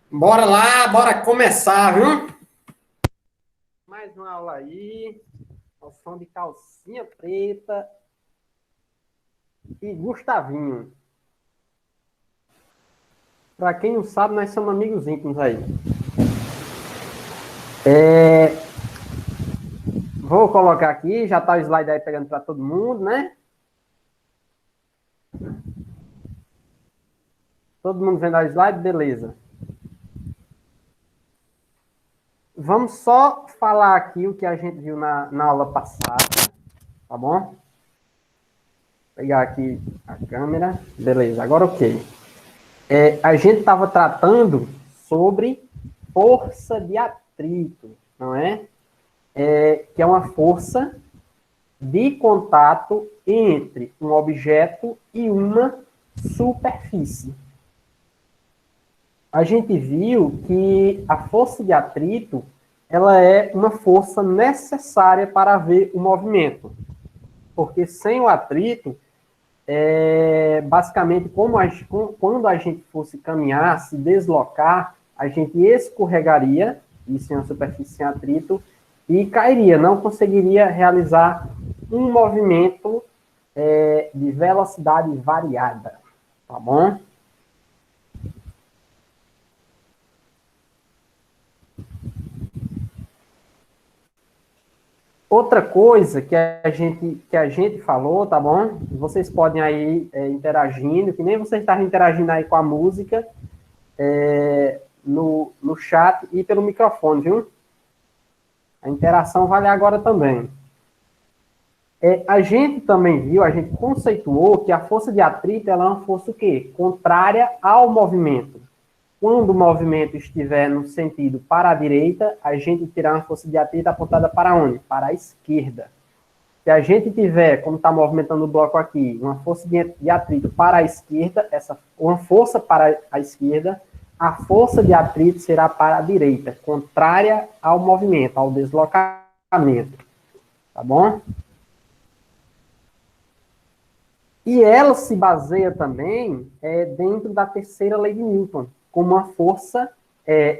Bora lá, bora começar, viu? Mais uma aula aí, ao som de calcinha preta e Gustavinho. Pra quem não sabe, nós somos amigos íntimos aí. Vou colocar aqui, já tá o slide aí pegando pra todo mundo, né? Todo mundo vendo o slide? Beleza. Vamos só falar aqui o que a gente viu na aula passada, tá bom? Vou pegar aqui a câmera. Beleza, agora ok. A gente estava tratando sobre força de atrito, não é? Que é uma força de contato entre um objeto e uma superfície. A gente viu que a força de atrito ela é uma força necessária para haver o movimento, porque sem o atrito, basicamente, quando a gente fosse caminhar, se deslocar, a gente escorregaria, isso em uma superfície sem atrito, e cairia, não conseguiria realizar um movimento de velocidade variada, tá bom? Outra coisa que a gente falou, tá bom? Vocês podem aí interagindo, que nem vocês estavam interagindo aí com a música, no chat e pelo microfone, viu? A interação vale agora também. A gente também viu, a gente conceituou que a força de atrito ela é uma força o quê? Contrária ao movimento. Quando o movimento estiver no sentido para a direita, a gente terá uma força de atrito apontada para onde? Para a esquerda. Se a gente tiver, como está movimentando o bloco aqui, uma força de atrito para a esquerda, uma força para a esquerda, a força de atrito será para a direita, contrária ao movimento, ao deslocamento. Tá bom? E ela se baseia também dentro da terceira lei de Newton, como uma força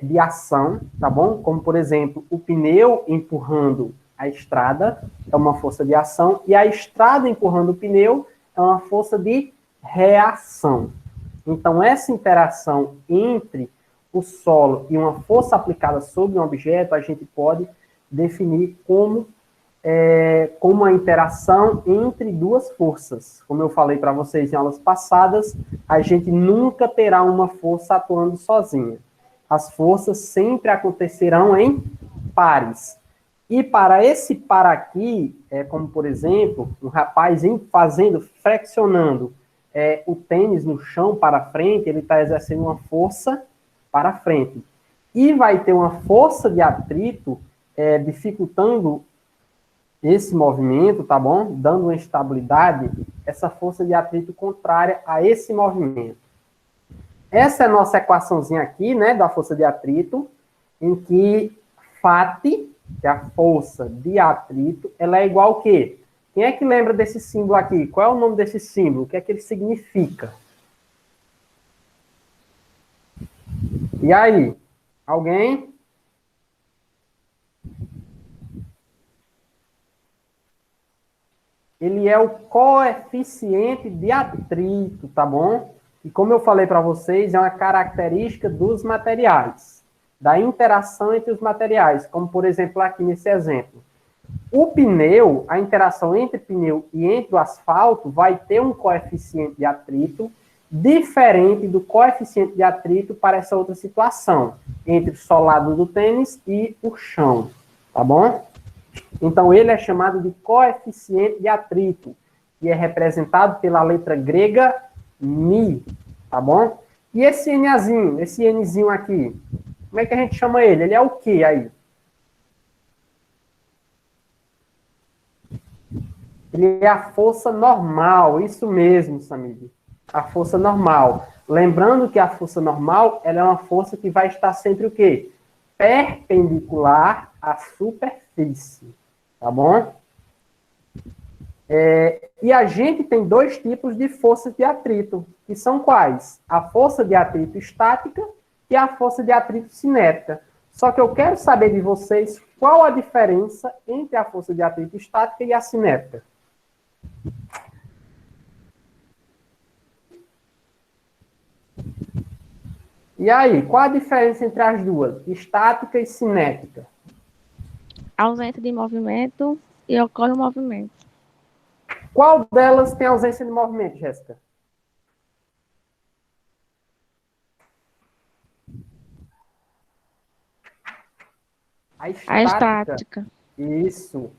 de ação, tá bom? Como, por exemplo, o pneu empurrando a estrada é uma força de ação, e a estrada empurrando o pneu é uma força de reação. Então, essa interação entre o solo e uma força aplicada sobre um objeto, a gente pode definir como a interação entre duas forças. Como eu falei para vocês em aulas passadas, a gente nunca terá uma força atuando sozinha. As forças sempre acontecerão em pares. E para esse par aqui, como por exemplo, um rapaz flexionando o tênis no chão para frente, ele está exercendo uma força para frente. E vai ter uma força de atrito dificultando esse movimento, tá bom? Dando uma estabilidade, essa força de atrito contrária a esse movimento. Essa é a nossa equaçãozinha aqui, né, da força de atrito, em que Φ, que é a força de atrito, ela é igual ao quê? Quem é que lembra desse símbolo aqui? Qual é o nome desse símbolo? O que é que ele significa? E aí? Alguém? Ele é o coeficiente de atrito, tá bom? E como eu falei para vocês, é uma característica dos materiais, da interação entre os materiais, como por exemplo aqui nesse exemplo. O pneu, a interação entre pneu e entre o asfalto vai ter um coeficiente de atrito diferente do coeficiente de atrito para essa outra situação, entre o solado do tênis e o chão, tá bom? Então, ele é chamado de coeficiente de atrito, que é representado pela letra grega mi, tá bom? E esse Nzinho aqui, como é que a gente chama ele? Ele é o que aí? Ele é a força normal, isso mesmo, Samir. A força normal. Lembrando que a força normal, ela é uma força que vai estar sempre o quê? Perpendicular à superfície. Tá bom? E a gente tem dois tipos de forças de atrito, que são quais? A força de atrito estática e a força de atrito cinética. Só que eu quero saber de vocês qual a diferença entre a força de atrito estática e a cinética. E aí, qual a diferença entre as duas, estática e cinética? Ausência de movimento e ocorre o movimento. Qual delas tem ausência de movimento, Jéssica? A A estática. estática. Isso.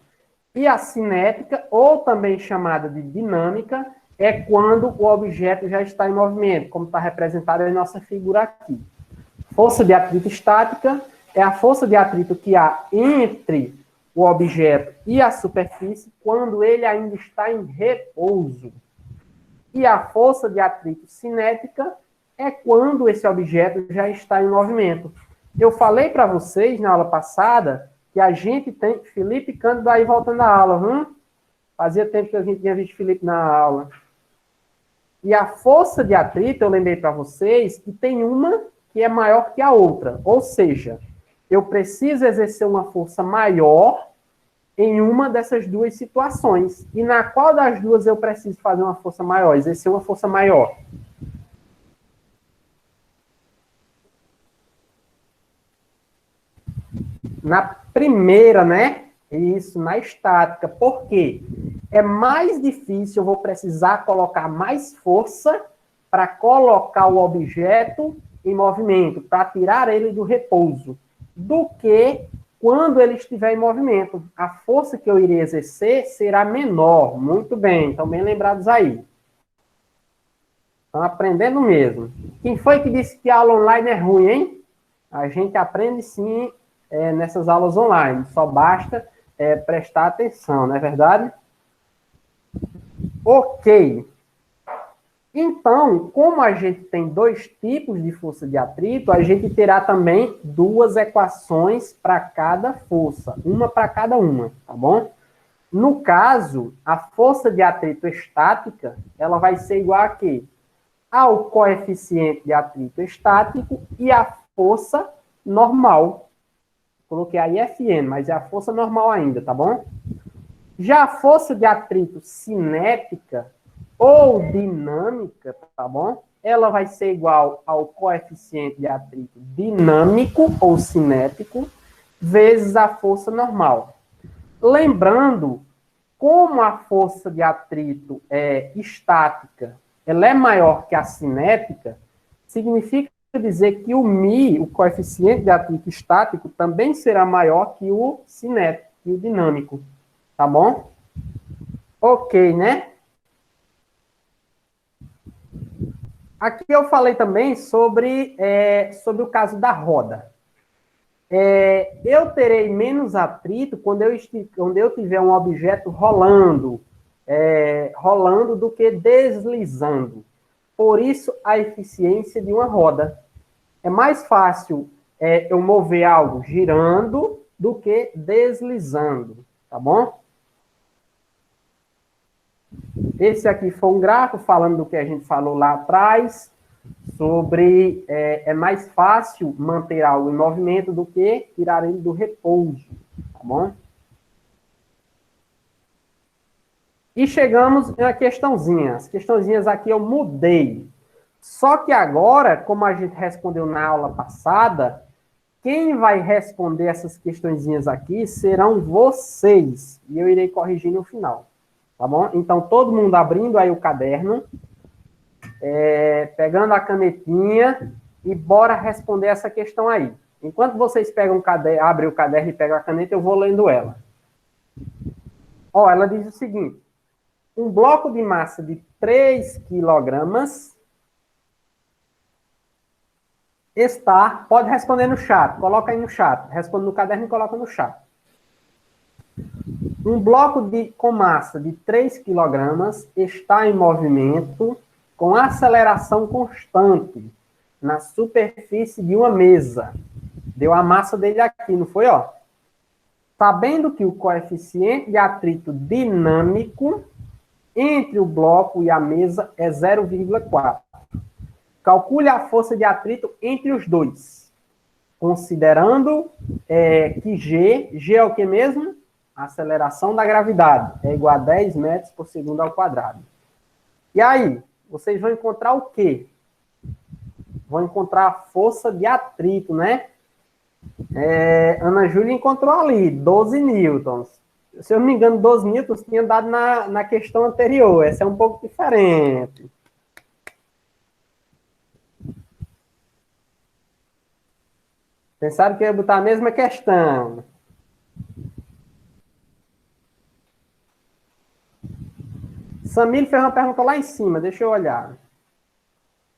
E a cinética, ou também chamada de dinâmica, é quando o objeto já está em movimento, como está representado em nossa figura aqui. Força de atrito estática é a força de atrito que há entre o objeto e a superfície quando ele ainda está em repouso. E a força de atrito cinética é quando esse objeto já está em movimento. Eu falei para vocês na aula passada que a gente tem... Felipe Cândido aí voltando à aula, Fazia tempo que a gente tinha visto Felipe na aula. E a força de atrito, eu lembrei para vocês, que tem uma que é maior que a outra. Ou seja, eu preciso exercer uma força maior em uma dessas duas situações. E na qual das duas eu preciso fazer uma força maior, exercer uma força maior? Na primeira, né? Isso, na estática. Por quê? É mais difícil, eu vou precisar colocar mais força para colocar o objeto em movimento, para tirar ele do repouso, do que quando ele estiver em movimento. A força que eu irei exercer será menor. Muito bem, estão bem lembrados aí. Estão aprendendo mesmo. Quem foi que disse que a aula online é ruim, hein? A gente aprende sim nessas aulas online. Só basta prestar atenção, não é verdade? Ok. Então, como a gente tem dois tipos de força de atrito, a gente terá também duas equações para cada força. Uma para cada uma, tá bom? No caso, a força de atrito estática, ela vai ser igual a quê? Ao coeficiente de atrito estático e a força normal. Coloquei aí Fn, mas é a força normal ainda, tá bom? Já a força de atrito cinética ou dinâmica, tá bom? Ela vai ser igual ao coeficiente de atrito dinâmico ou cinético vezes a força normal. Lembrando, como a força de atrito é estática, ela é maior que a cinética, significa dizer que o μ, o coeficiente de atrito estático, também será maior que o cinético, que o dinâmico. Tá bom? Ok, né? Aqui eu falei também sobre o caso da roda. Eu terei menos atrito quando eu tiver um objeto rolando do que deslizando. Por isso, a eficiência de uma roda. É mais fácil eu mover algo girando do que deslizando, tá bom? Esse aqui foi um gráfico falando do que a gente falou lá atrás, sobre é mais fácil manter algo em movimento do que tirar ele do repouso, tá bom? E chegamos na questãozinha. As questãozinhas aqui eu mudei. Só que agora, como a gente respondeu na aula passada, quem vai responder essas questõezinhas aqui serão vocês. E eu irei corrigir no final. Tá bom? Então, todo mundo abrindo aí o caderno, pegando a canetinha e bora responder essa questão aí. Enquanto vocês abrem o caderno e pegam a caneta, eu vou lendo ela. Ó, ela diz o seguinte: um bloco de massa de 3 quilogramas pode responder no chat, coloca aí no chat, responde no caderno e coloca no chat. Um bloco com massa de 3 kg está em movimento com aceleração constante na superfície de uma mesa. Deu a massa dele aqui, não foi? Ó? Sabendo que o coeficiente de atrito dinâmico entre o bloco e a mesa é 0,4. Calcule a força de atrito entre os dois, considerando que G é o que mesmo? A aceleração da gravidade, é igual a 10 metros por segundo ao quadrado. E aí, vocês vão encontrar o quê? Vão encontrar a força de atrito, né? Ana Júlia encontrou ali, 12 newtons. Se eu não me engano, 12 newtons tinha dado na questão anterior. Essa é um pouco diferente. Pensaram que eu ia botar a mesma questão. Samir fez uma pergunta lá em cima, deixa eu olhar.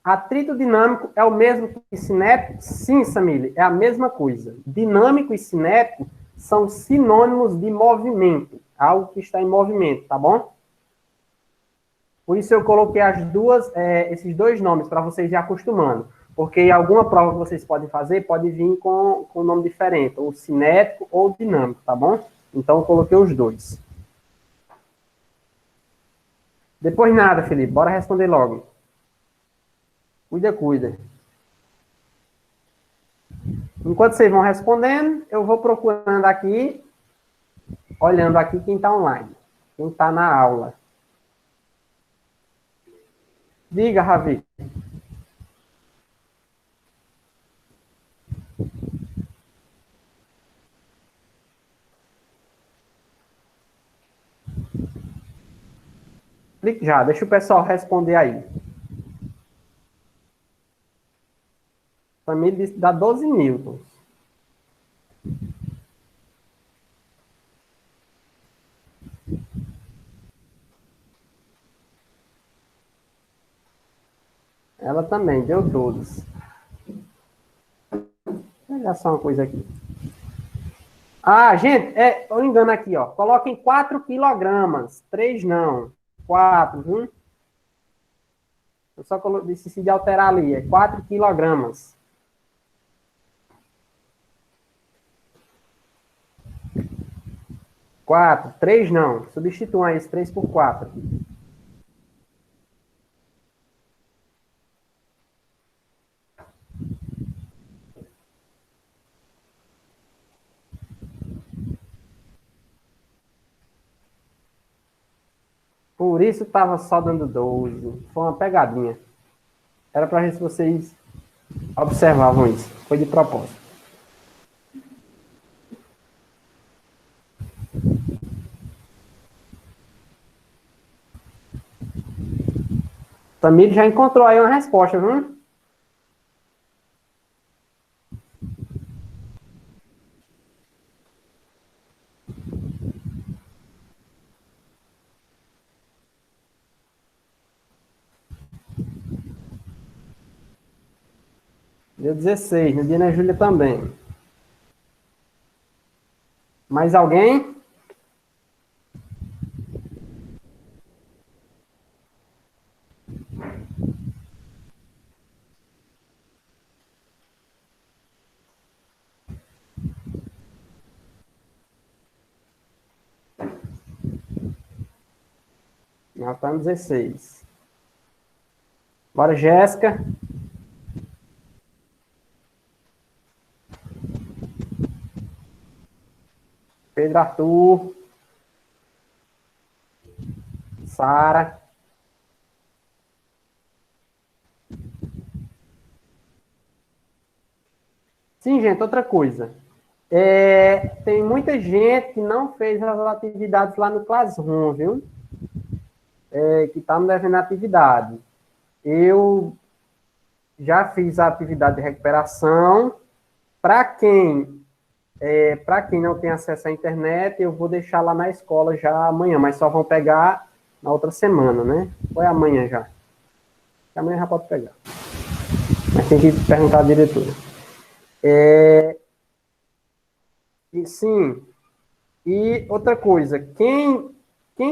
Atrito dinâmico é o mesmo que cinético? Sim, Samir, é a mesma coisa. Dinâmico e cinético são sinônimos de movimento, algo que está em movimento, tá bom? Por isso eu coloquei esses dois nomes, para vocês ir acostumando. Porque em alguma prova que vocês podem fazer, pode vir com um nome diferente, ou cinético ou dinâmico, tá bom? Então eu coloquei os dois. Depois nada, Felipe, bora responder logo. Cuida. Enquanto vocês vão respondendo, eu vou procurando aqui, olhando aqui quem está online, quem está na aula. Diga, Ravi. Clique já, deixa o pessoal responder aí. Família disse que dá 12 newtons. Ela também, deu todos. Vou olhar só uma coisa aqui. Ah, gente, eu engano aqui, ó. Coloquem 4 quilogramas. 3 não. 4, viu? Eu só decidi de alterar ali. É 4 quilogramas. 4, 3 não. Substituam aí esse 3 por 4. Por isso estava só dando 12. Foi uma pegadinha. Era para ver se vocês observavam isso. Foi de propósito. Tamir já encontrou aí uma resposta, viu? Deu 16, no dia da Júlia também. Mais alguém? Nós estamos 16. Bora, Jéssica. Pedro Arthur. Sara. Sim, gente, outra coisa. Tem muita gente que não fez as atividades lá no Classroom, viu? Que está me devendo atividade. Eu já fiz a atividade de recuperação. Para quem não tem acesso à internet, eu vou deixar lá na escola já amanhã, mas só vão pegar na outra semana, né? Ou é amanhã já? Amanhã já pode pegar. Mas tem que perguntar à diretora. E, sim. E outra coisa, quem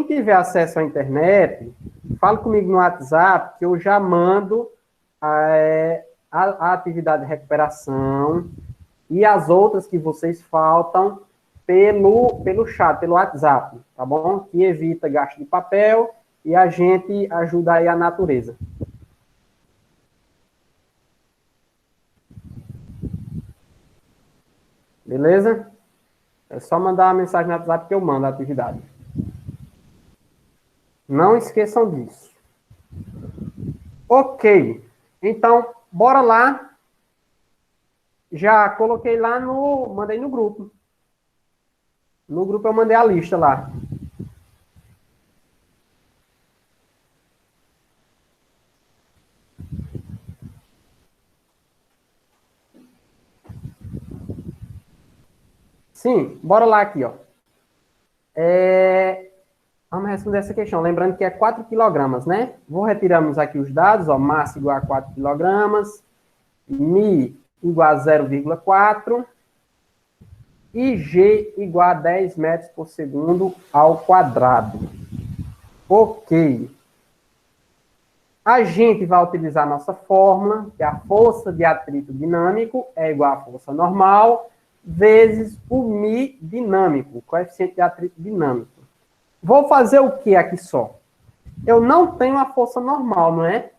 tiver acesso à internet, fala comigo no WhatsApp, que eu já mando a atividade de recuperação e as outras que vocês faltam pelo chat, pelo WhatsApp, tá bom? Que evita gasto de papel e a gente ajuda aí a natureza. Beleza? É só mandar uma mensagem no WhatsApp que eu mando a atividade. Não esqueçam disso. Ok. Então, bora lá. Já coloquei lá no... Mandei no grupo. No grupo eu mandei a lista lá. Sim, bora lá aqui, ó. Vamos responder essa questão. Lembrando que é 4 quilogramas, né? Vou retirarmos aqui os dados, ó. Massa igual a 4 quilogramas. Mi igual a 0,4. E G igual a 10 metros por segundo ao quadrado. Ok. A gente vai utilizar a nossa fórmula, que é a força de atrito dinâmico é igual à força normal, vezes o Mi dinâmico, o coeficiente de atrito dinâmico. Vou fazer o que aqui só? Eu não tenho a força normal, não é?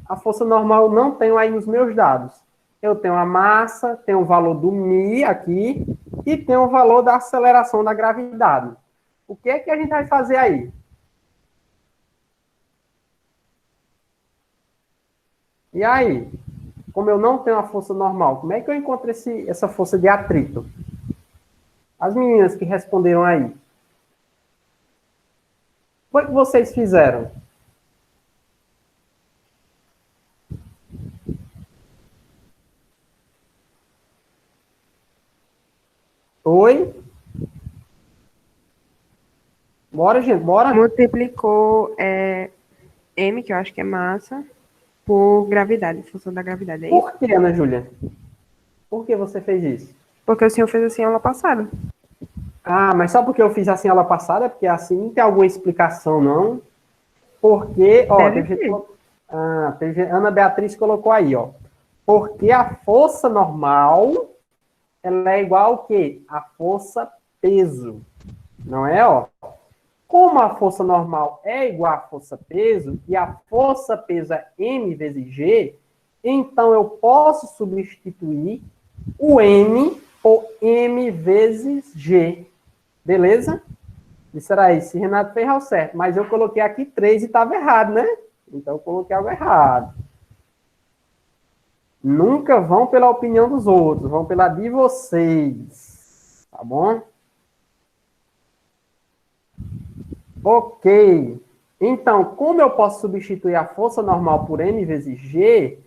A força normal eu não tenho aí nos meus dados. Eu tenho a massa, tenho o valor do Mi aqui, e tenho o valor da aceleração da gravidade. O que é que a gente vai fazer aí? E aí? Como eu não tenho a força normal, como é que eu encontro essa força de atrito? As meninas que responderam aí. O que vocês fizeram? Oi? Bora, gente, bora? Multiplicou M, que eu acho que é massa, por gravidade, função da gravidade, é isso? Por que, Ana Júlia? Por que você fez isso? Porque o senhor fez assim aula passada. Ah, mas só porque eu fiz assim aula passada, porque assim não tem alguma explicação, não. Porque, ó, Ana Beatriz colocou aí, ó. Porque a força normal, ela é igual ao quê? A força peso. Não é, ó? Como a força normal é igual à força peso, e a força peso é m vezes g, então eu posso substituir o m por m vezes g. Beleza? Isso era isso. Renato fez ao certo, mas eu coloquei aqui 3 e estava errado, né? Então eu coloquei algo errado. Nunca vão pela opinião dos outros, vão pela de vocês. Tá bom? Ok. Então, como eu posso substituir a força normal por m vezes g,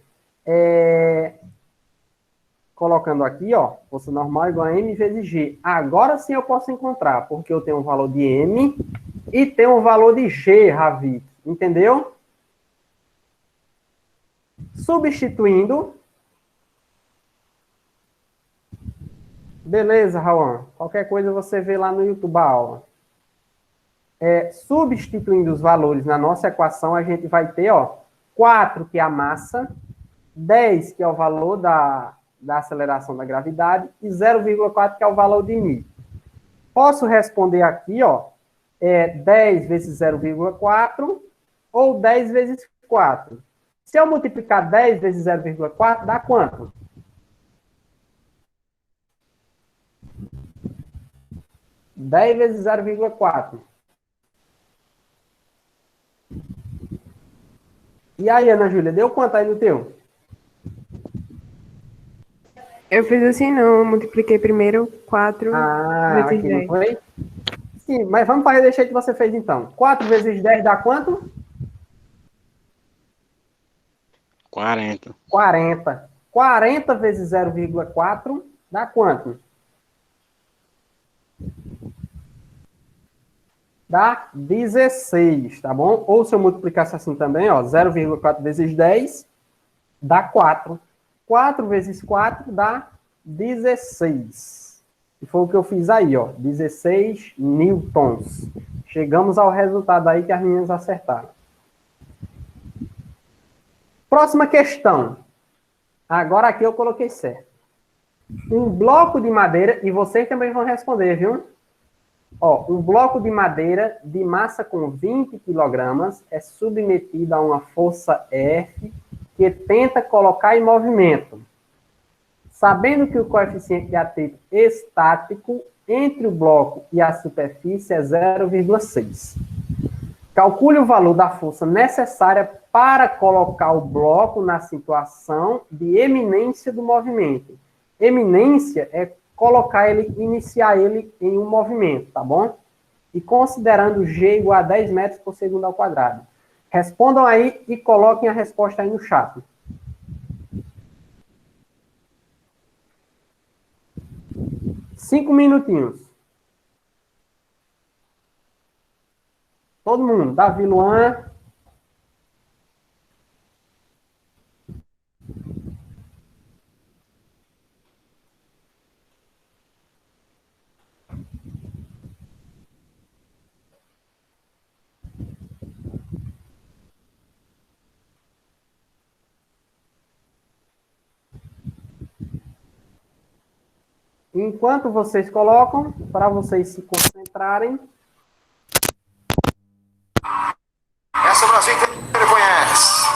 colocando aqui, ó, força normal igual a m vezes g. Agora sim eu posso encontrar, porque eu tenho um valor de m e tenho um valor de g, Ravi. Entendeu? Substituindo. Beleza, Raul. Qualquer coisa você vê lá no YouTube a aula. Substituindo os valores na nossa equação, a gente vai ter, ó, 4, que é a massa, 10, que é o valor da aceleração da gravidade, e 0,4, que é o valor de μ. Posso responder aqui, ó, 10 vezes 0,4 ou 10 vezes 4. Se eu multiplicar 10 vezes 0,4, dá quanto? Dez vezes 0,4. E aí, Ana Júlia, deu quanto aí no teu? Eu fiz assim, não. Eu multipliquei primeiro 4 vezes aqui 10. não foi? Sim, mas vamos fazer desse jeito que você fez então. 4 vezes 10 dá quanto? 40. 40. 40 vezes 0,4 dá quanto? Dá 16, tá bom? Ou se eu multiplicasse assim também, ó, 0,4 vezes 10 dá 4. 4 vezes 4 dá 16. E foi o que eu fiz aí, ó, 16 newtons. Chegamos ao resultado aí que as meninas acertaram. Próxima questão. Agora aqui eu coloquei certo. Um bloco de madeira, e vocês também vão responder, viu? Ó, um bloco de madeira de massa com 20 kg é submetido a uma força F que tenta colocar em movimento. Sabendo que o coeficiente de atrito estático entre o bloco e a superfície é 0,6. Calcule o valor da força necessária para colocar o bloco na situação de eminência do movimento. Eminência é colocar ele, iniciar ele em um movimento, tá bom? E considerando G igual a 10 metros por segundo ao quadrado. Respondam aí e coloquem a resposta aí no chat. Cinco minutinhos. Todo mundo. Davi, Luan. Enquanto vocês colocam, para vocês se concentrarem. Essa o Brasil inteiro conhece.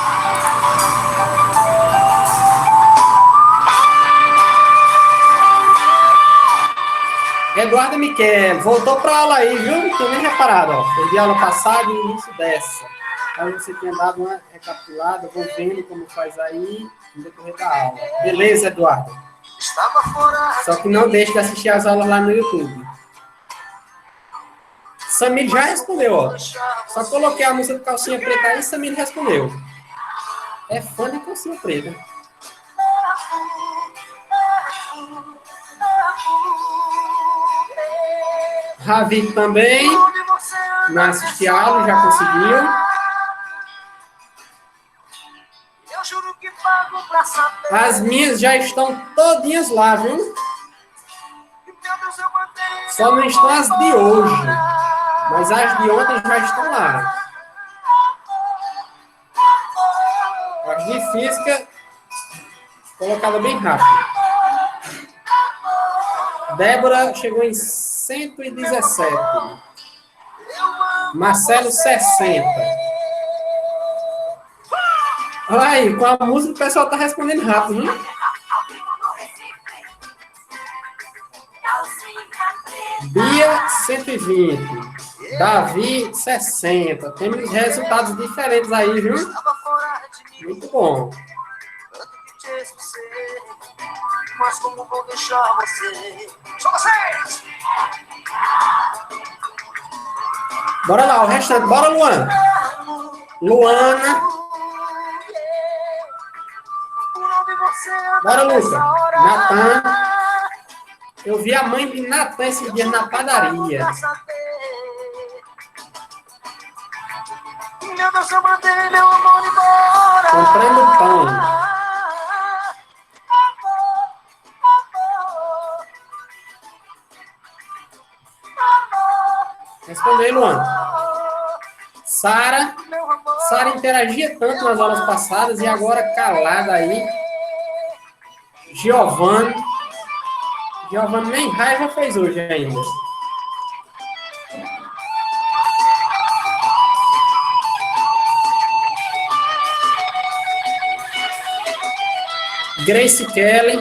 Eduardo Miquel, voltou para aula aí, viu? Não tinha nem reparado, ó. Foi de aula passada e início dessa. Aí você tinha dado uma recapitulada, vou vendo como faz aí no decorrer da aula. Beleza, Eduardo? Só que não deixe de assistir as aulas lá no YouTube. Samir já respondeu, ó. Só coloquei a música do Calcinha Preta aí e Samir respondeu. É fã de Calcinha Preta. Ravi também. Não assisti a aula, já conseguiu. As minhas já estão todinhas lá, viu? Só não estão as de hoje. Mas as de ontem já estão lá. As de física, colocada bem rápido. Débora chegou em 117. Marcelo, 60. Olha aí, com a música o pessoal tá respondendo rápido, hein? Bia, 120. Davi, 60. Temos resultados diferentes aí, viu? Muito bom. Mas como vou deixar você? Só vocês! Bora lá, o restante. Bora, Luan. Luana. Bora, Luca. Natan. Eu vi a mãe de Natan esse dia na padaria. Comprando pão. Respondei, Luan. Sara interagia tanto nas aulas passadas e agora calada aí. Giovanni nem raiva fez hoje ainda. Grace Kelly.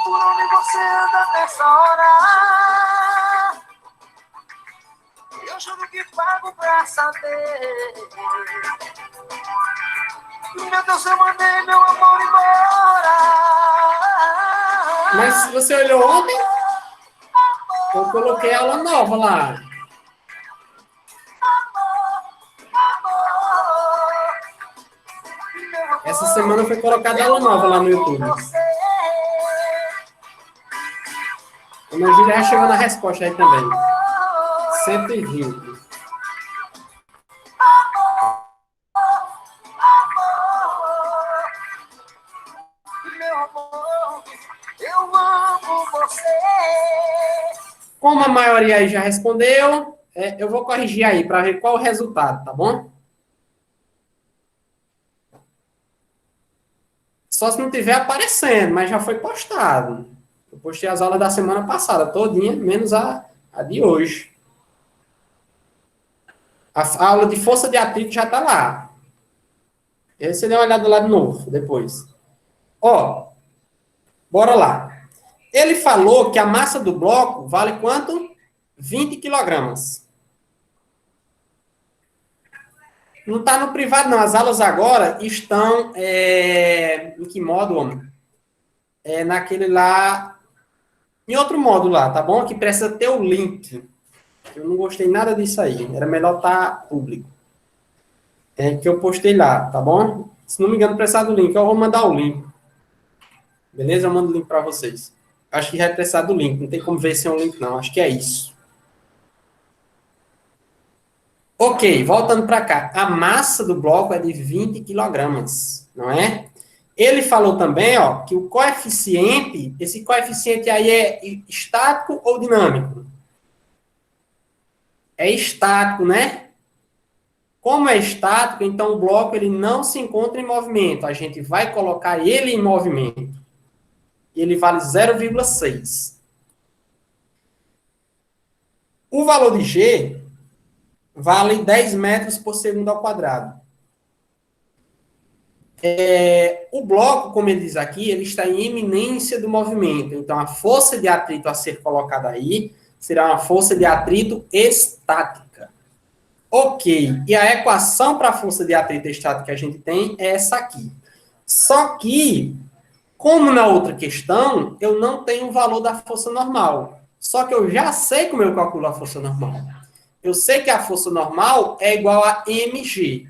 Por onde você anda nessa hora? Eu juro que pago pra saber. Meu Deus, eu mandei meu amor embora. Mas você olhou ontem? Eu coloquei aula nova lá. Essa semana foi colocada aula nova lá no YouTube. A minha Júlia já chegou na resposta aí também. 120. Eu amo você. Como a maioria aí já respondeu, eu vou corrigir aí para ver qual o resultado, tá bom? Só se não tiver aparecendo, mas já foi postado. Eu postei as aulas da semana passada, todinha, menos a de hoje. A aula de força de atrito já está lá. E aí você dá uma olhada lá de novo, depois. Ó, bora lá. Ele falou que a massa do bloco vale quanto? 20 quilogramas. Não está no privado, não. As aulas agora estão... em que modo, homem? Naquele lá... Em outro modo lá, tá bom? Que precisa ter o link. Eu não gostei nada disso aí. Era melhor estar público. Que eu postei lá, tá bom? Se não me engano, precisar do link. Eu vou mandar o link. Beleza? Eu mando o link para vocês. Acho que vai precisar do link. Não tem como ver sem um link, não. Acho que é isso. Ok, voltando para cá. A massa do bloco é de 20 quilogramas, não é? Ele falou também, ó, que o coeficiente, esse coeficiente aí é estático ou dinâmico? É estático, né? Como é estático, então o bloco ele não se encontra em movimento. A gente vai colocar ele em movimento. E ele vale 0,6. O valor de G vale 10 metros por segundo ao quadrado. O bloco, como ele diz aqui, ele está em iminência do movimento. Então, a força de atrito a ser colocada aí será uma força de atrito estática. Ok. E a equação para a força de atrito estática que a gente tem é essa aqui. Só que, como na outra questão, eu não tenho o valor da força normal. Só que eu já sei como eu calculo a força normal. Eu sei que a força normal é igual a mg.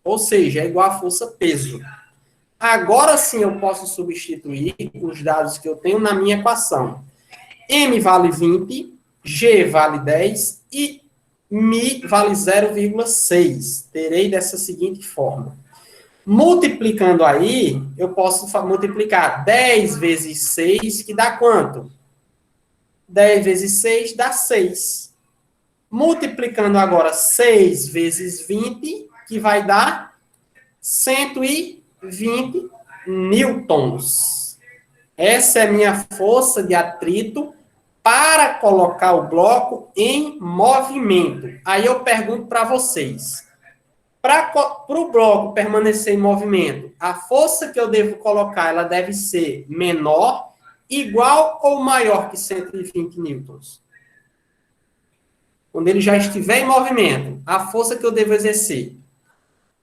Ou seja, é igual a força peso. Agora sim eu posso substituir os dados que eu tenho na minha equação. M vale 20, G vale 10 e Mi vale 0,6. Terei dessa seguinte forma. Multiplicando aí, eu posso multiplicar 10 vezes 6, que dá quanto? 10 vezes 6 dá 6. Multiplicando agora 6 vezes 20, que vai dar 120 newtons. Essa é a minha força de atrito para colocar o bloco em movimento. Aí eu pergunto para vocês, para o bloco permanecer em movimento, a força que eu devo colocar, ela deve ser menor, igual ou maior que 120 newtons? Quando ele já estiver em movimento, a força que eu devo exercer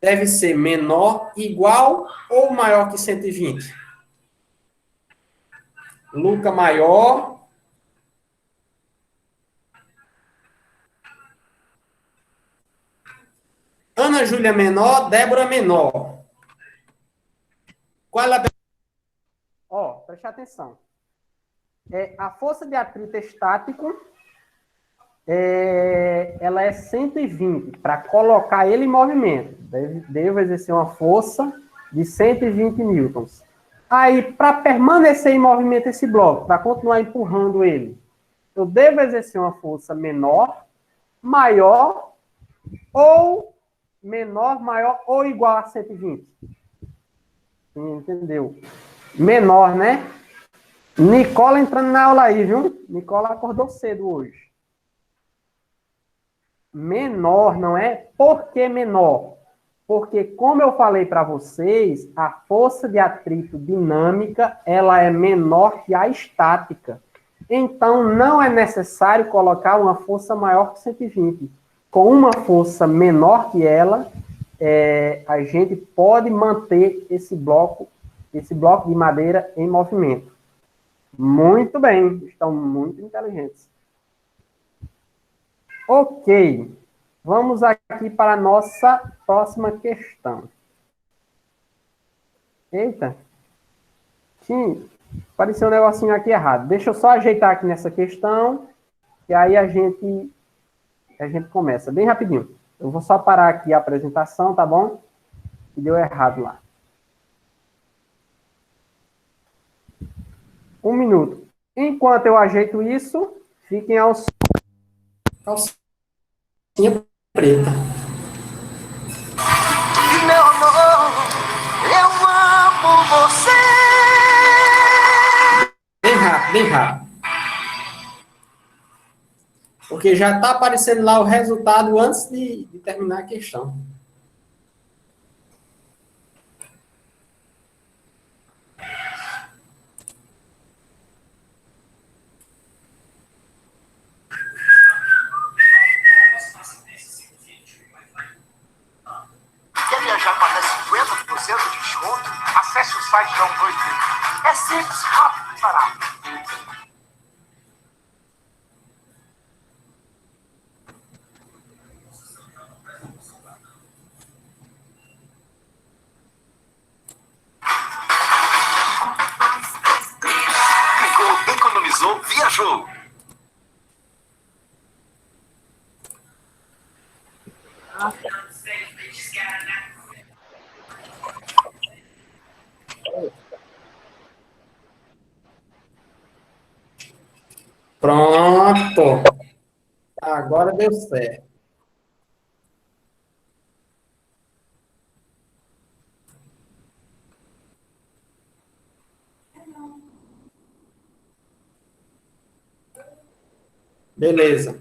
deve ser menor, igual ou maior que 120? Luca maior. Ana Júlia menor, Débora menor. Qual é a... Ó, preste atenção. A força de atrito estático, ela é 120. Para colocar ele em movimento, devo exercer uma força de 120 newtons. Aí, para permanecer em movimento esse bloco, para continuar empurrando ele, eu devo exercer uma força menor, maior, ou menor, maior, ou igual a 120. Entendeu? Menor, né? Nicola entrando na aula aí, viu? Nicola acordou cedo hoje. Menor, não é? Por que menor? Porque, como eu falei para vocês, a força de atrito dinâmica, ela é menor que a estática. Então, não é necessário colocar uma força maior que 120. Com uma força menor que ela, a gente pode manter esse bloco de madeira em movimento. Muito bem, estão muito inteligentes. Ok, vamos aqui para a nossa próxima questão. Eita, apareceu um negocinho aqui errado. Deixa eu só ajeitar aqui nessa questão, e aí a gente começa bem rapidinho. Eu vou só parar aqui a apresentação, tá bom? Que deu errado lá. 1 minuto. Enquanto eu ajeito isso, fiquem aos calcinha preta. Meu amor, eu amo você. Bem rápido, bem rápido. Porque já está aparecendo lá o resultado antes de terminar a questão. Clicou, economizou, viajou. Pronto. Agora deu certo. Beleza.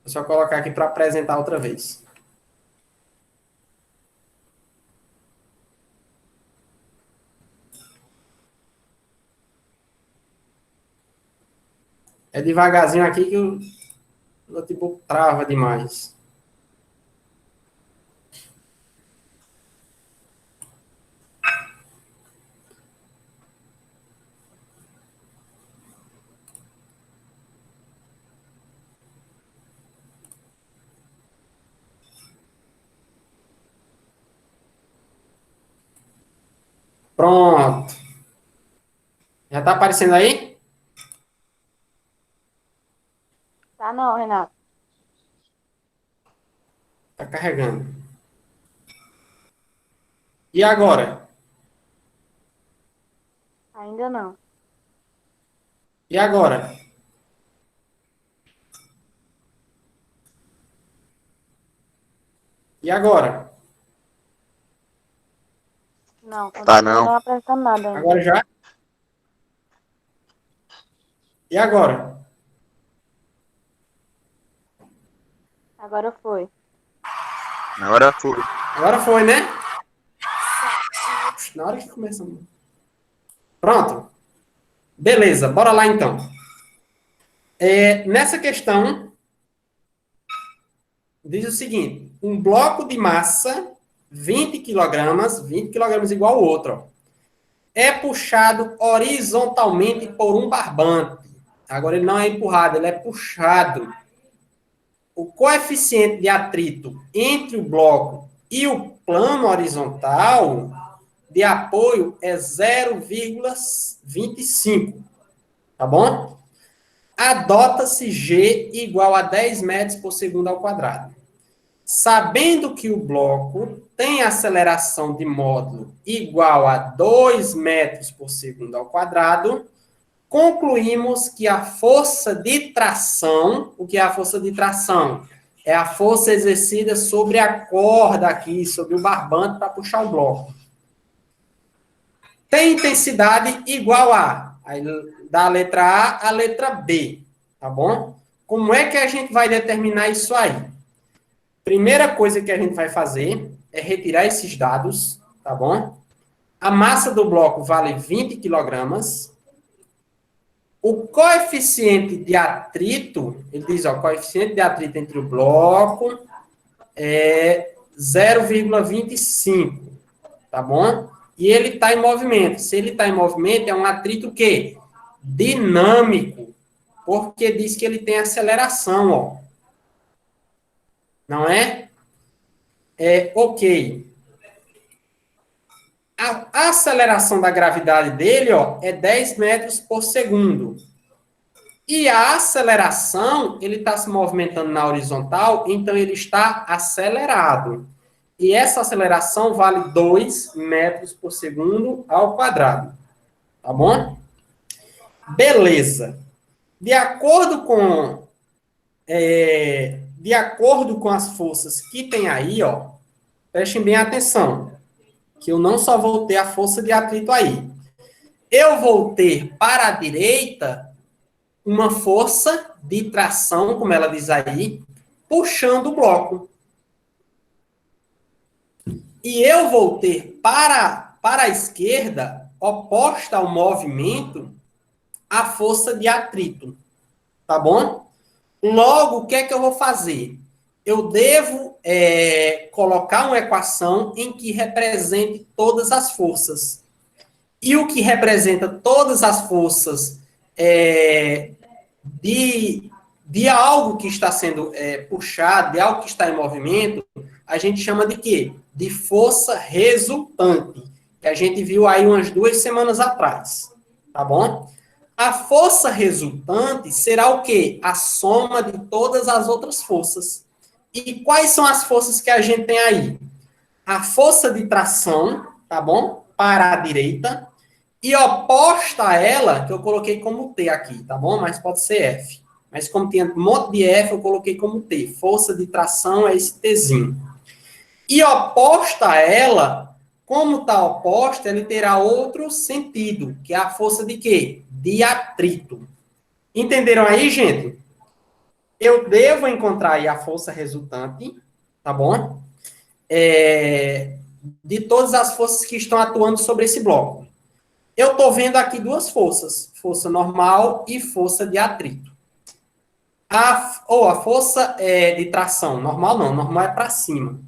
Vou só colocar aqui para apresentar outra vez. É devagarzinho aqui que o notebook trava demais. Pronto. Já está aparecendo aí? Tá não, Renato. Está carregando. E agora? Ainda não. E agora? E agora? Não, Tá continua não. não apresentando nada ainda. Agora já? E agora? Agora foi. Agora foi. Agora foi, né? Na hora que começamos. Pronto. Beleza, bora lá então. Nessa questão, diz o seguinte: um bloco de massa, 20 kg igual ao outro, ó, é puxado horizontalmente por um barbante. Agora ele não é empurrado, ele é puxado. O coeficiente de atrito entre o bloco e o plano horizontal de apoio é 0,25. Tá bom? Adota-se G igual a 10 metros por segundo ao quadrado. Sabendo que o bloco tem aceleração de módulo igual a 2 metros por segundo ao quadrado, concluímos que a força de tração, o que é a força de tração? É a força exercida sobre a corda aqui, sobre o barbante para puxar o bloco. Tem intensidade igual a, aí, da letra A à letra B, tá bom? Como é que a gente vai determinar isso aí? Primeira coisa que a gente vai fazer é retirar esses dados, tá bom? A massa do bloco vale 20 quilogramas. O coeficiente de atrito, ele diz, ó, o coeficiente de atrito entre o bloco é 0,25, tá bom? E ele está em movimento. Se ele está em movimento, é um atrito o quê? Dinâmico, porque diz que ele tem aceleração, ó. Não é? Ok. A aceleração da gravidade dele, ó, é 10 metros por segundo. E a aceleração, ele está se movimentando na horizontal, então ele está acelerado. E essa aceleração vale 2 metros por segundo ao quadrado. Tá bom? Beleza. De acordo com as forças que tem aí, ó, prestem bem atenção, que eu não só vou ter a força de atrito aí. Eu vou ter para a direita uma força de tração, como ela diz aí, puxando o bloco. E eu vou ter para a esquerda, oposta ao movimento, a força de atrito. Tá bom? Logo, o que é que eu vou fazer? Eu devo colocar uma equação em que represente todas as forças. e o que representa todas as forças de algo que está sendo puxado, de algo que está em movimento, a gente chama de quê? De força resultante, que a gente viu aí umas 2 semanas atrás, tá bom? A força resultante será o quê? A soma de todas as outras forças. E quais são as forças que a gente tem aí? A força de tração, tá bom? Para a direita. E oposta a ela, que eu coloquei como T aqui, tá bom? Mas pode ser F. Mas como tem um monte de F, eu coloquei como T. Força de tração é esse Tzinho. E oposta a ela, como está oposta, ele terá outro sentido, que é a força de quê? De atrito. Entenderam aí, gente? Eu devo encontrar aí a força resultante, tá bom? De todas as forças que estão atuando sobre esse bloco. Eu estou vendo aqui 2 forças, força normal e força de atrito. A força de tração, normal não, normal é para cima.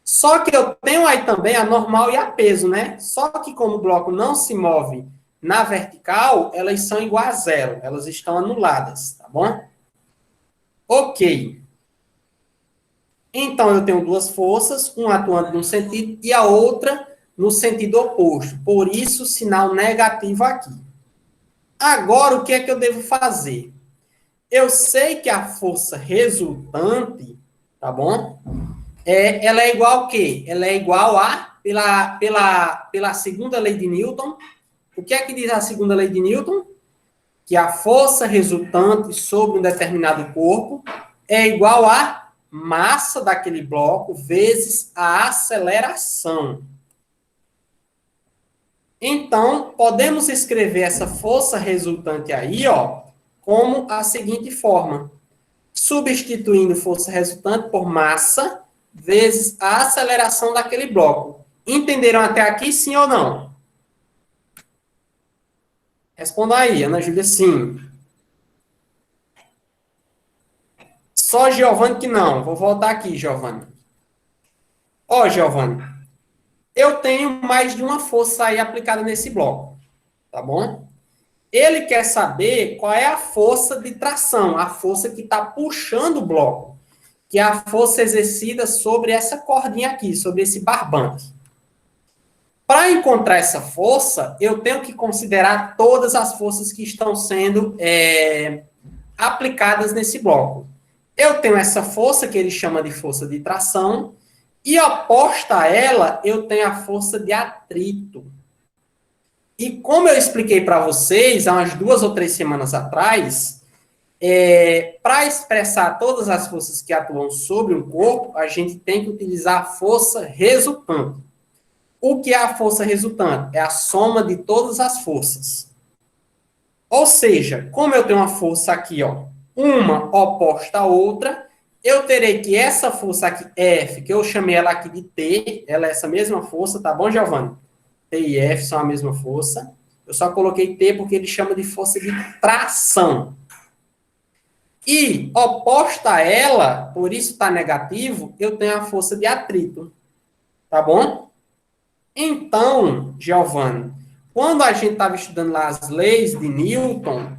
Só que eu tenho aí também a normal e a peso, né? Só que como o bloco não se move na vertical, elas são iguais a zero, elas estão anuladas, tá bom? Ok. Então, eu tenho 2 forças, uma atuando num sentido e a outra no sentido oposto. Por isso, sinal negativo aqui. Agora, o que é que eu devo fazer? Eu sei que a força resultante, tá bom? Ela é igual ao quê? Ela é igual a, pela segunda lei de Newton. O que é que diz a segunda lei de Newton? Que a força resultante sobre um determinado corpo é igual a massa daquele bloco vezes a aceleração. Então, podemos escrever essa força resultante aí, ó, como a seguinte forma. Substituindo força resultante por massa vezes a aceleração daquele bloco. Entenderam até aqui, sim ou não? Responda aí, Ana Júlia, sim. Só Giovanni que não. Vou voltar aqui, Giovanni. Ó, Giovanni, eu tenho mais de uma força aí aplicada nesse bloco, tá bom? Ele quer saber qual é a força de tração, a força que está puxando o bloco, que é a força exercida sobre essa cordinha aqui, sobre esse barbante. Para encontrar essa força, eu tenho que considerar todas as forças que estão sendo aplicadas nesse bloco. Eu tenho essa força, que ele chama de força de tração, e oposta a ela, eu tenho a força de atrito. E como eu expliquei para vocês, há umas 2 ou 3 semanas atrás, para expressar todas as forças que atuam sobre um corpo, a gente tem que utilizar a força resultante. O que é a força resultante? É a soma de todas as forças. Ou seja, como eu tenho uma força aqui, ó, uma oposta à outra, eu terei que essa força aqui, F, que eu chamei ela aqui de T, ela é essa mesma força, tá bom, Giovanni? T e F são a mesma força. Eu só coloquei T porque ele chama de força de tração. E, oposta a ela, por isso está negativo, eu tenho a força de atrito. Tá bom? Então, Giovanni, quando a gente estava estudando lá as leis de Newton,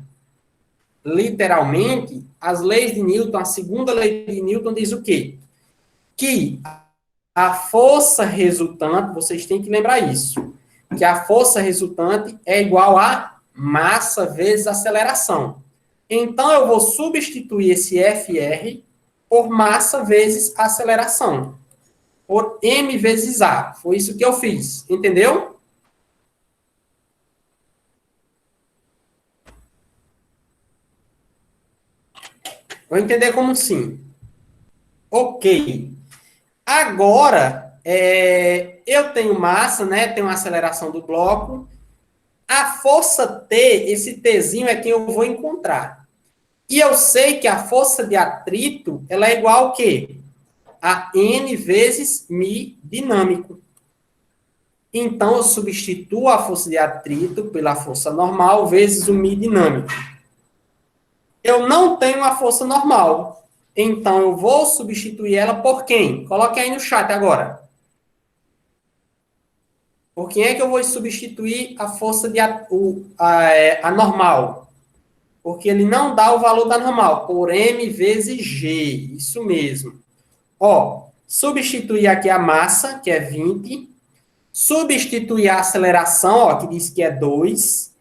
literalmente, as leis de Newton, a segunda lei de Newton diz o quê? Que a força resultante, vocês têm que lembrar isso, que a força resultante é igual a massa vezes aceleração. Então, eu vou substituir esse FR por massa vezes aceleração. Por M vezes A. Foi isso que eu fiz. Entendeu? Vou entender como sim. Ok. Agora, eu tenho massa, né? Tenho uma aceleração do bloco. A força T, esse Tzinho é quem eu vou encontrar. E eu sei que a força de atrito, ela é igual ao quê? A N vezes μ dinâmico. Então, eu substituo a força de atrito pela força normal vezes o μ dinâmico. Eu não tenho a força normal. Então, eu vou substituir ela por quem? Coloque aí no chat agora. Por quem é que eu vou substituir a força a normal? Porque ele não dá o valor da normal, por m vezes g, isso mesmo. Ó, substituir aqui a massa, que é 20, substituir a aceleração, ó, que diz que é 2,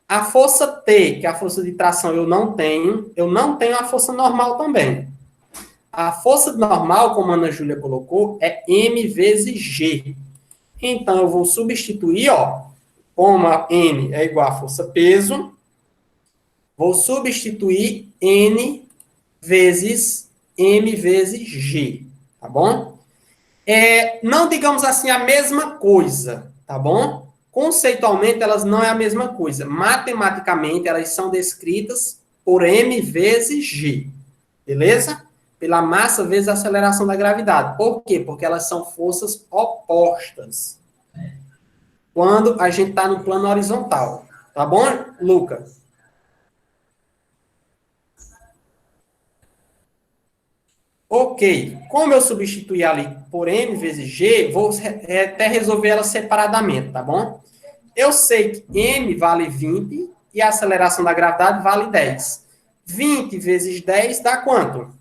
a força T, que é a força de tração, eu não tenho a força normal também. A força normal, como a Ana Júlia colocou, é m vezes g. Então, eu vou substituir, ó, como a m é igual a força peso, vou substituir N vezes M vezes G, tá bom? Não digamos assim a mesma coisa, tá bom? Conceitualmente, elas não é a mesma coisa. Matematicamente, elas são descritas por M vezes G, beleza? Pela massa vezes a aceleração da gravidade. Por quê? Porque elas são forças opostas. Quando a gente está no plano horizontal. Tá bom, Lucas? Ok, como eu substituí ali por m vezes g, vou até resolver elas separadamente, tá bom? Eu sei que m vale 20 e a aceleração da gravidade vale 10. 20 vezes 10 dá quanto?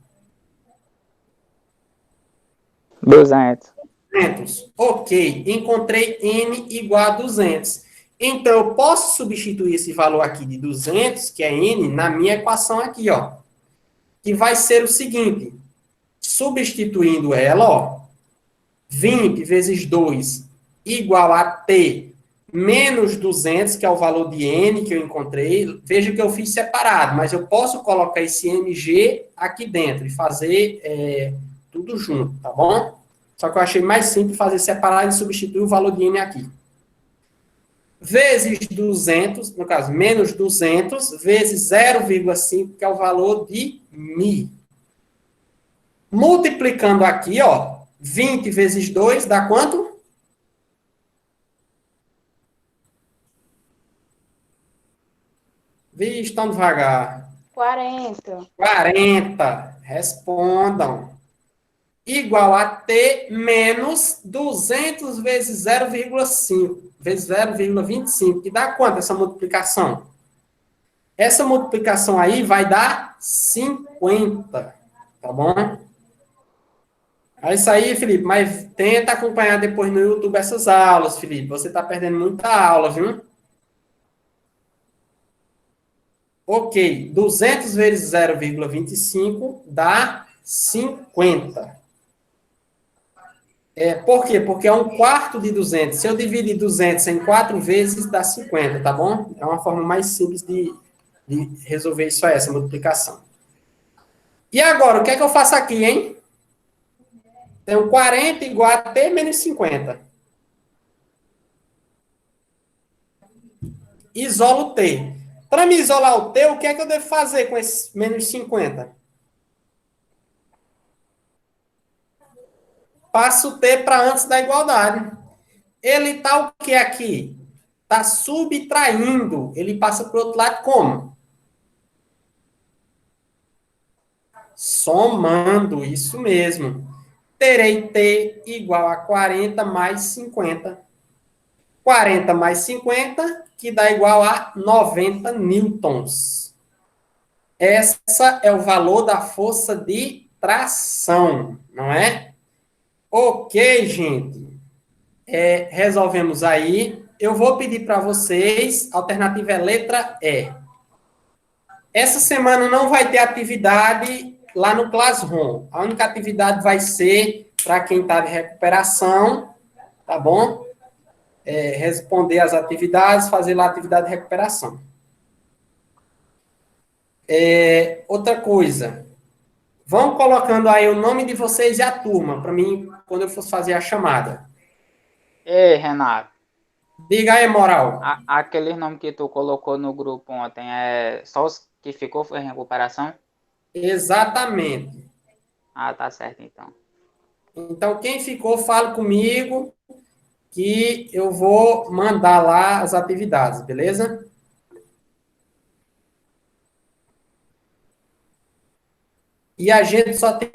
200. 200. Ok, encontrei n igual a 200. Então, eu posso substituir esse valor aqui de 200, que é n, na minha equação aqui, ó. Que vai ser o seguinte... Substituindo ela, ó, 20 vezes 2 igual a T menos 200, que é o valor de N que eu encontrei. Veja que eu fiz separado, mas eu posso colocar esse MG aqui dentro e fazer tudo junto, tá bom? Só que eu achei mais simples fazer separado e substituir o valor de N aqui. Vezes 200, no caso, menos 200, vezes 0,5, que é o valor de μ. Multiplicando aqui, ó, 20 vezes 2 dá quanto? Vixe, estão devagar. 40. 40. Respondam. Igual a T menos 200 vezes 0,5. Vezes 0,25. Que dá quanto essa multiplicação? Essa multiplicação aí vai dar 50. Tá bom? É isso aí, Felipe, mas tenta acompanhar depois no YouTube essas aulas, Felipe. Você está perdendo muita aula, viu? Ok, 200 vezes 0,25 dá 50. Por quê? Porque é 1/4 de 200. Se eu dividir 200 em 4 vezes, dá 50, tá bom? É uma forma mais simples de resolver isso aí, essa multiplicação. E agora, o que é que eu faço aqui, hein? Tenho 40 igual a T menos 50. Isolo o T. Para me isolar o T, o que é que eu devo fazer com esse menos 50? Passo o T para antes da igualdade. Ele está o que aqui? Está subtraindo. Ele passa para o outro lado como? Somando, isso mesmo. Terei T igual a 40 mais 50. 40 mais 50, que dá igual a 90 newtons. Essa é o valor da força de tração, não é? Ok, gente. Resolvemos aí. Eu vou pedir para vocês, a alternativa é letra E. Essa semana não vai ter atividade lá no Classroom. A única atividade vai ser para quem está de recuperação, tá bom? Responder as atividades, fazer lá a atividade de recuperação. Outra coisa, vão colocando aí o nome de vocês e a turma, para mim, quando eu fosse fazer a chamada. Ei, Renato. Diga aí, Moral. Aquele nome que tu colocou no grupo ontem, só os que ficou foi em recuperação? Exatamente. Ah, tá certo, então. Então, quem ficou, fale comigo, que eu vou mandar lá as atividades, beleza? E a gente só tem